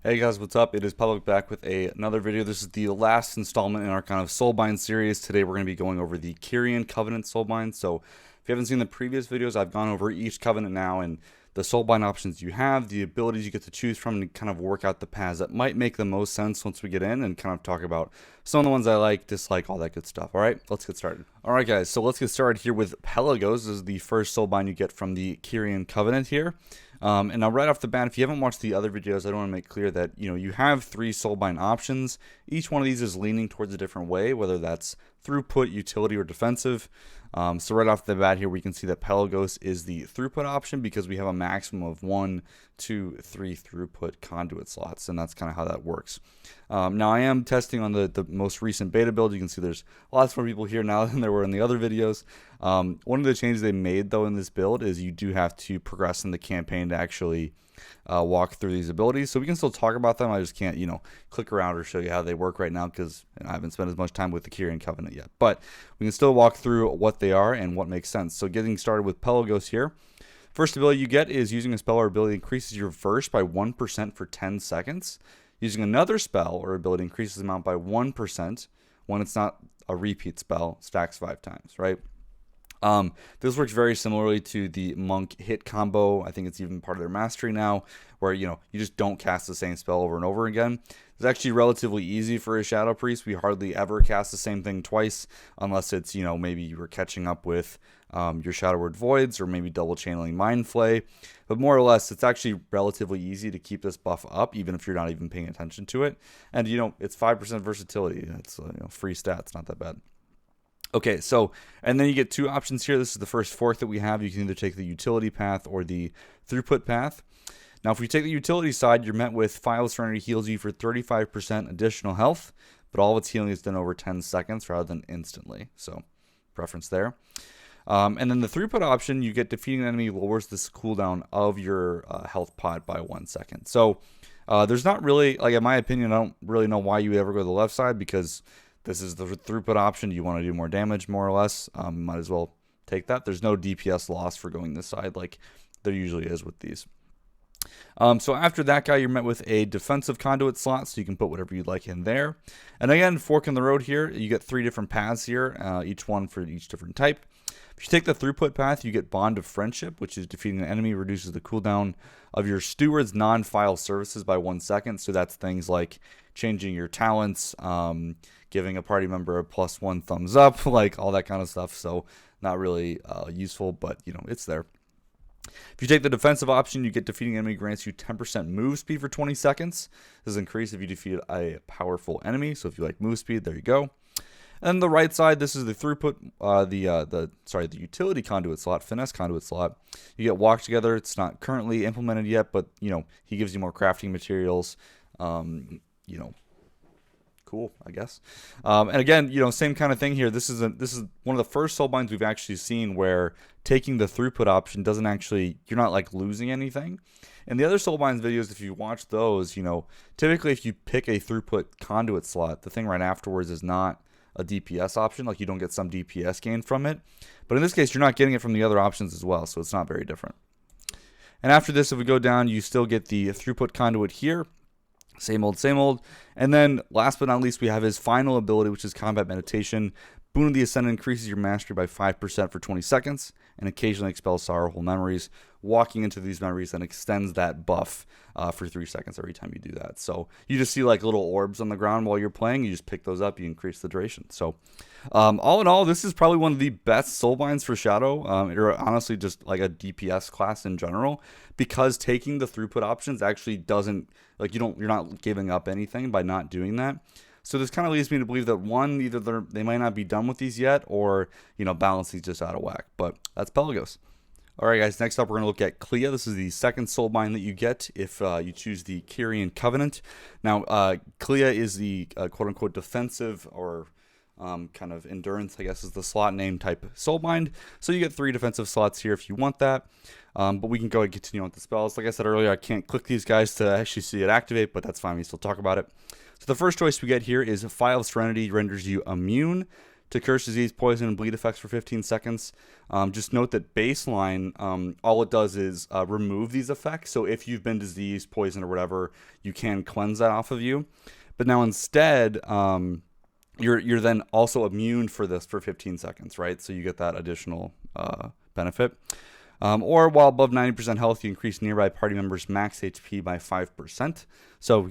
Hey guys, what's up? It is Public back with another video. This is the last installment in our kind of Soulbind series. Today we're going to be going over the Kyrian Covenant Soulbind. So if you haven't seen the previous videos, I've gone over each covenant now and the Soulbind options you have, the abilities you get to choose from, and kind of work out the paths that might make the most sense once we get in and kind of talk about some of the ones I like, dislike, all that good stuff. All right, let's get started. All right, guys, so let's get started here with Pelagos. This is the first Soulbind you get from the Kyrian Covenant here. And now right off the bat, if you haven't watched the other videos, I don't want to make clear that, you have 3 Soulbind options. Each one of these is leaning towards a different way, whether that's throughput, utility, or defensive. So right off the bat here, we can see that Pelagos is the throughput option because we have a maximum of 1, 2, 3 throughput conduit slots, and that's kind of how that works. Now I am testing on the most recent beta build. You can see there's lots more people here now than there were in the other videos. One of the changes they made though in this build is you do have to progress in the campaign to actually walk through these abilities. So we can still talk about them. I just can't, click around or show you how they work right now because I haven't spent as much time with the Kyrian Covenant yet. But we can still walk through what they are and what makes sense. So getting started with Pelagos here. First ability you get is using a spell or ability increases your verse by 1% for 10 seconds. Using another spell or ability increases the amount by 1% when it's not a repeat spell, stacks 5 times, right? This works very similarly to the monk hit combo. I think it's even part of their mastery now, where you just don't cast the same spell over and over again. It's actually relatively easy for a shadow priest. We hardly ever cast the same thing twice, unless it's maybe you were catching up with your Shadow Word Voids or maybe double channeling Mind Flay. But more or less, it's actually relatively easy to keep this buff up, even if you're not even paying attention to it. And it's 5% versatility. It's free stats, not that bad. Okay, so, and then you get 2 options here. This is the first fork that we have. You can either take the utility path or the throughput path. Now, if we take the utility side, you're met with File of Serenity heals you for 35% additional health, but all of its healing is done over 10 seconds rather than instantly. So, preference there. And then the throughput option, you get defeating an enemy lowers this cooldown of your health pot by 1 second. So, there's not really, in my opinion, I don't really know why you would ever go to the left side because this is the throughput option. You want to do more damage, more or less. Might as well take that. There's no DPS loss for going this side like there usually is with these. So after that guy, you're met with a defensive conduit slot, so you can put whatever you'd like in there. And again, fork in the road here. You get 3 different paths here, each one for each different type. If you take the throughput path, you get Bond of Friendship, which is defeating an enemy reduces the cooldown of your steward's non-file services by 1 second. So that's things like changing your talents, giving a party member a +1 thumbs up, like all that kind of stuff. So not really useful, but it's there. If you take the defensive option, you get defeating enemy grants you 10% move speed for 20 seconds. This is increased if you defeat a powerful enemy. So if you like move speed, there you go. And the right side, this is the throughput, the utility conduit slot, finesse conduit slot. You get walk together. It's not currently implemented yet, but he gives you more crafting materials. Cool, I guess. And again, same kind of thing here. This is one of the first Soulbinds we've actually seen where taking the throughput option doesn't actually, you're not like losing anything. In the other Soulbinds videos, if you watch those, typically if you pick a throughput conduit slot, the thing right afterwards is not a DPS option, like you don't get some DPS gain from it. But in this case, you're not getting it from the other options as well, so it's not very different. And after this, if we go down, you still get the throughput conduit here. Same old, same old. And then last but not least, we have his final ability, which is Combat Meditation. Boon of the Ascendant increases your mastery by 5% for 20 seconds and occasionally expels sorrowful memories. Walking into these memories then extends that buff for 3 seconds every time you do that. So you just see like little orbs on the ground while you're playing. You just pick those up. You increase the duration. So all in all, this is probably one of the best Soulbinds for Shadow. Or honestly just like a DPS class in general, because taking the throughput options actually doesn't, like you're not giving up anything by not doing that. So this kind of leads me to believe that one, either they might not be done with these yet, or balance these just out of whack. But that's Pelagos. All right, guys. Next up, we're going to look at Clea. This is the second Soulbind that you get if you choose the Kyrian Covenant. Now, Clea is the quote-unquote defensive or kind of endurance, I guess, is the slot name type Soulbind. So you get 3 defensive slots here if you want that. But we can go and continue on with the spells. Like I said earlier, I can't click these guys to actually see it activate, but that's fine. We still talk about it. So the first choice we get here is File of Serenity renders you immune to curse, disease, poison, and bleed effects for 15 seconds. Just note that baseline, all it does is remove these effects. So if you've been diseased, poisoned, or whatever, you can cleanse that off of you. But now instead, you're then also immune for this for 15 seconds, right? So you get that additional benefit. Or while above 90% health, you increase nearby party members' max HP by 5%. So,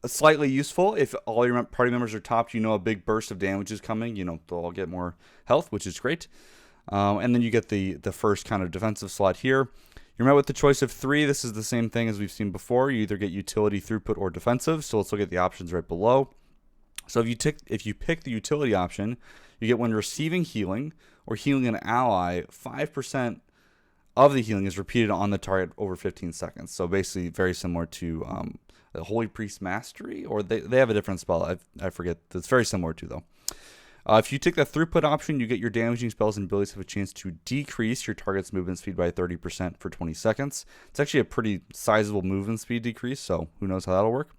slightly useful. If all your party members are topped, a big burst of damage is coming. They'll all get more health, which is great. And then you get the first kind of defensive slot here. You're met with the choice of 3. This is the same thing as we've seen before. You either get utility, throughput, or defensive. So let's look at the options right below. So if you pick the utility option, you get when receiving healing or healing an ally, 5% of the healing is repeated on the target over 15 seconds. So basically very similar to the Holy Priest Mastery, or they have a different spell. I forget. It's very similar to, though. If you take the throughput option, you get your damaging spells and abilities have a chance to decrease your target's movement speed by 30% for 20 seconds. It's actually a pretty sizable movement speed decrease, so who knows how that'll work.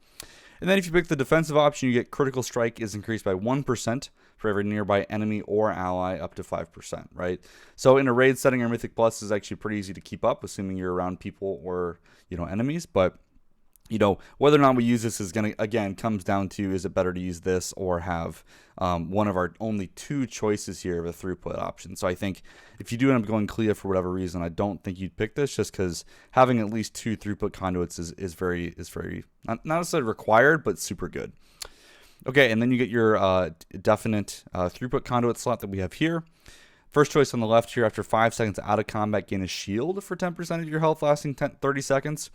And then if you pick the defensive option, you get critical strike is increased by 1% for every nearby enemy or ally up to 5%, right? So in a raid setting, or Mythic Plus is actually pretty easy to keep up, assuming you're around people or, enemies. But, whether or not we use this is going to, again, comes down to, is it better to use this or have one of our only 2 choices here of a throughput option? So I think if you do end up going Clea for whatever reason, I don't think you'd pick this, just because having at least 2 throughput conduits is very not necessarily required, but super good. Okay, and then you get your definite throughput conduit slot that we have here. First choice on the left here, after 5 seconds out of combat, gain a shield for 10% of your health lasting 30 seconds.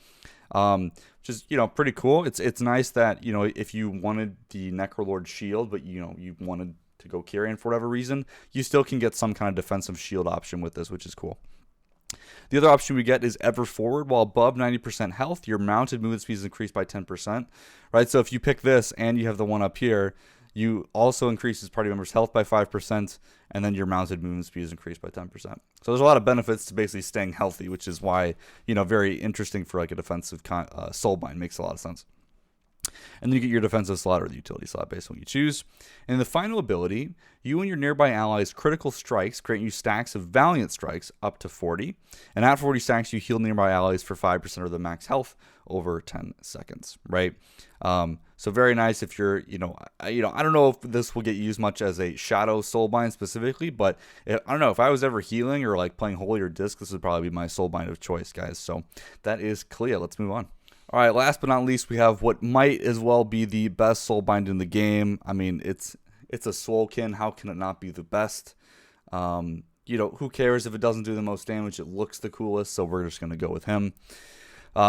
Which is, pretty cool. It's nice that, if you wanted the Necrolord shield, but, you wanted to go Kyrian for whatever reason, you still can get some kind of defensive shield option with this, which is cool. The other option we get is Ever Forward. While above 90% health, your mounted movement speed is increased by 10%, right? So if you pick this and you have the one up here, you also increases party members' health by 5%, and then your mounted movement speed is increased by 10%. So there's a lot of benefits to basically staying healthy, which is why, very interesting for like a defensive Soulbind. Makes a lot of sense. And then you get your defensive slot or the utility slot based on what you choose. And the final ability, you and your nearby allies' critical strikes grant you stacks of Valiant Strikes up to 40. And at 40 stacks, you heal nearby allies for 5% of the max health over 10 seconds, right? So very nice if you're, I don't know if this will get used much as a Shadow Soulbind specifically, but I don't know, if I was ever healing or like playing Holy or Disc, this would probably be my Soulbind of choice, guys. So that is Clea. Let's move on. All right, last but not least, we have what might as well be the best Soulbind in the game. I mean, it's a Soulkin. How can it not be the best? Who cares if it doesn't do the most damage? It looks the coolest, so we're just going to go with him.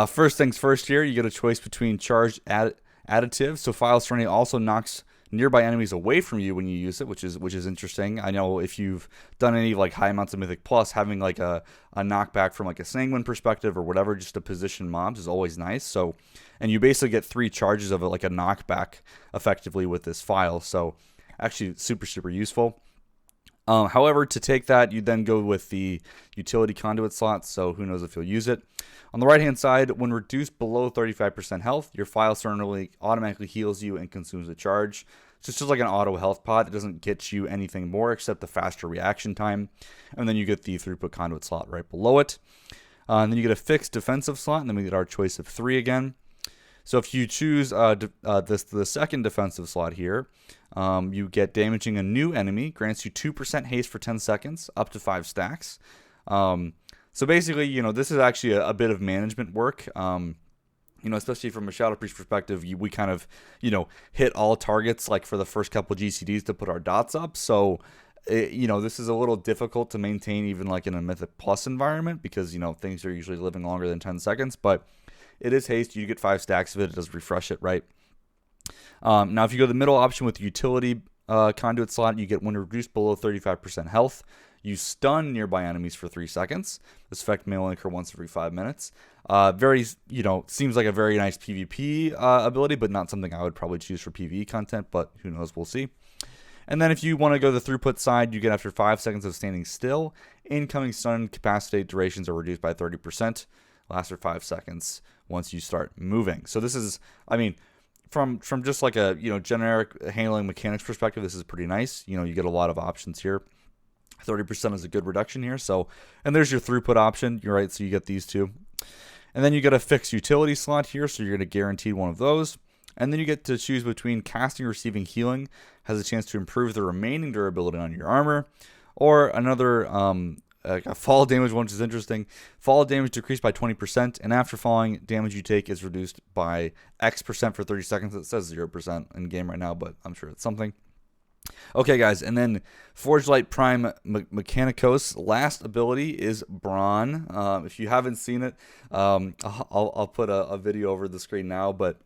First things first here, you get a choice between charged additive. So File Serenity also knocks nearby enemies away from you when you use it, which is interesting. I know if you've done any like high amounts of Mythic Plus, having like a knockback from like a Sanguine perspective or whatever, just to position mobs is always nice. So, and you basically get 3 charges of it, like a knockback effectively with this file. So actually super useful. However, to take that, you then go with the utility conduit slot, so who knows if you'll use it. On the right-hand side, when reduced below 35% health, your File Serenity automatically heals you and consumes a charge. So it's just like an auto health pot. It doesn't get you anything more except the faster reaction time. And then you get the throughput conduit slot right below it. And then you get a fixed defensive slot, and then we get our choice of 3 again. So if you choose the second defensive slot here, you get damaging a new enemy, grants you 2% haste for 10 seconds, up to 5 stacks. So basically, this is actually a bit of management work. Especially from a Shadow Priest perspective, we kind of, hit all targets like for the first couple GCDs to put our dots up. So, this is a little difficult to maintain even like in a Mythic Plus environment because, things are usually living longer than 10 seconds. But it is haste. You get 5 stacks of it. It does refresh it, right? Now, if you go to the middle option with the utility conduit slot, you get when reduced below 35% health. You stun nearby enemies for 3 seconds. This effect may only occur once every 5 minutes. Seems like a very nice PvP ability, but not something I would probably choose for PvE content, but who knows, we'll see. And then if you want to go the throughput side, you get after 5 seconds of standing still, incoming stun capacitate durations are reduced by 30%. Lasts for 5 seconds once you start moving. So this is, from just like a generic handling mechanics perspective, this is pretty nice. You get a lot of options here. 30% is a good reduction here. So, and there's your throughput option. You're right. So you get these two. And then you get a fixed utility slot here. So you're going to guarantee one of those. And then you get to choose between casting, receiving, healing. Has a chance to improve the remaining durability on your armor. Or another a fall damage one, which is interesting. Fall damage decreased by 20. And after falling, damage you take is reduced by X% for 30 seconds. It says 0% in game right now, but I'm sure it's something. Okay, guys, and then Forge Light Prime Mechanicos' last ability is Brawn. If you haven't seen it, I'll put a video over the screen now, but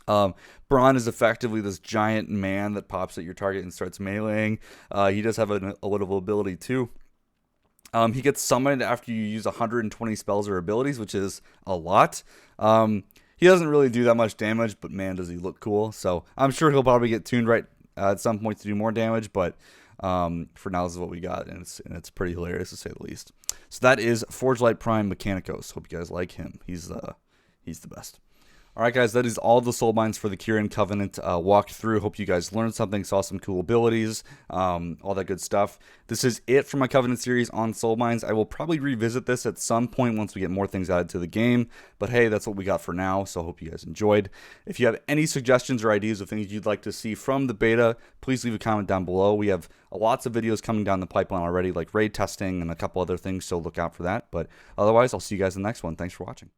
Brawn is effectively this giant man that pops at your target and starts meleeing. He does have a little ability, too. He gets summoned after you use 120 spells or abilities, which is a lot. He doesn't really do that much damage, but man, does he look cool. So I'm sure he'll probably get tuned right at some point to do more damage, but for now, this is what we got, and it's pretty hilarious to say the least. So that is Forge Light Prime Mechanicos. Hope you guys like him. He's the best. All right, guys, that is all the Soulbinds for the Kyrian Covenant walked through. Hope you guys learned something, saw some cool abilities, all that good stuff. This is it for my Covenant series on Soulbinds. I will probably revisit this at some point once we get more things added to the game. But hey, that's what we got for now, so I hope you guys enjoyed. If you have any suggestions or ideas of things you'd like to see from the beta, please leave a comment down below. We have lots of videos coming down the pipeline already, like raid testing and a couple other things, so look out for that. But otherwise, I'll see you guys in the next one. Thanks for watching.